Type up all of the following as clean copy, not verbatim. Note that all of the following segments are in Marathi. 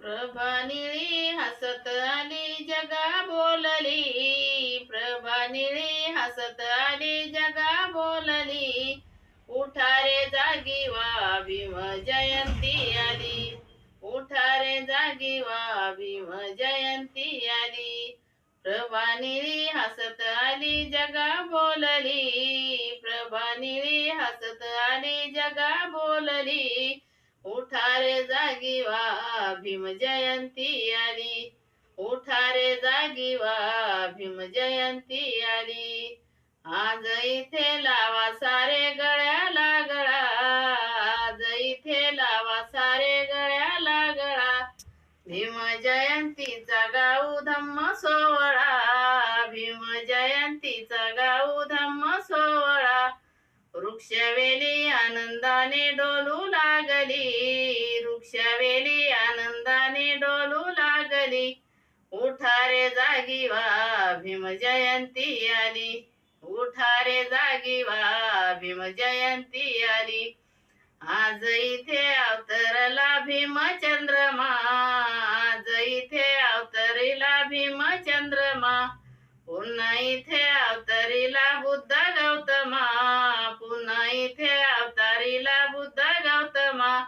प्रभा निळी हसत आली जगा बोलली. प्रभा निळी हसत आली जगा बोलली. उठा रे जागी व्हा भीम जयंती आली. उठा रे जागी व्हा भीम जयंती आली. प्रभा निळी हसत आली जगा बोलली. प्रभा निळी हसत आली जगा बोलली. उठा रे जागी व्हा भीम जयंती आली. उठा रे जागी व्हा भीम जयंती आली. आज इथे लावा सारे गळ्याला गळा. आज इथे लावा सारे गळ्याला गळा. भीम जयंतीचा गाऊ धम्म सोहळा. भीम जयंतीचा गाऊ धम्म सोहळा. वृक्षवेली आनंदाने डोलू लागली. वृक्षवेली आनंदाने डोलू लागली. उठा रे जागी व्हा भीम जयंती आली. उठा रे जागी व्हा भीम जयंती आली. आज इथे अवतरला भीमचंद्रमा. आज इथे अवतरिला भीमचंद्रमा. पुन्हा इथे अवतरिला बुद्ध गौतमा. पुन्हा इथे अवतारिला बुद्ध गौतमा.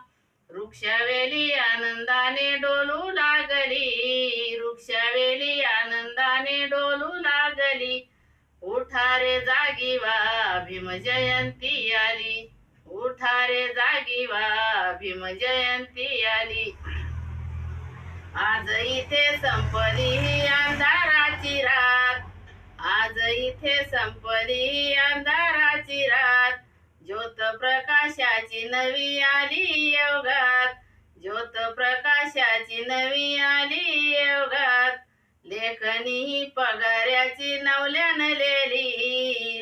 वृक्षवेली आनंदाने डोलू लागली. वृक्षवेली आनंदाने डोलू लागली. उठा रे जागी व्हा भीम जयंती आली. उठा रे जागी व्हा भीम जयंती आली. आज इथे संपली ही अंधाराची रात. आज इथे संपली ही अंधाराची रात. ज्योत प्रकाशाची नवी आली योगात. ज्योत प्रकाशाची नवी आली योगात. लेखनी ही पगाऱ्याची नवल्यानलेली.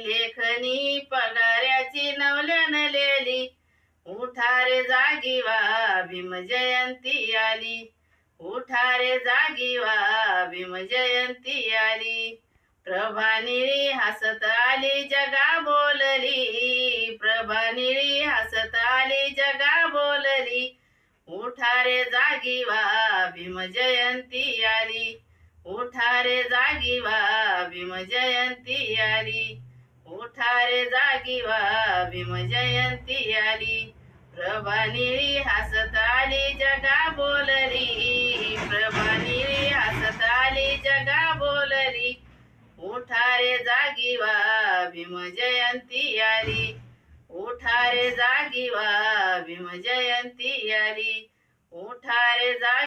लेखनी ही पगाऱ्याची नवल्यानलेली. उठा रे जागी व्हा भीम जयंती आली. उठा रे जागी व्हा भीम जयंती आली. प्रभा निळी हसत आली जगा बोलली. प्रभा निळी हसत आली जगा बोलली. उठा रे जागी व्हा भीम जयंती आली. उठा रे जागी व्हा भीम जयंती आली. उठा रे जागी व्हा भीम जयंती आली. प्रभा निळी हसत आली जगा बोलली. प्रभा निळी हसत आली जगा बोलली. उठा रे जागी व्हा भीम जयंती आली. उठा रे जागी व्हा भीम जयंती आली. उठा रे जागी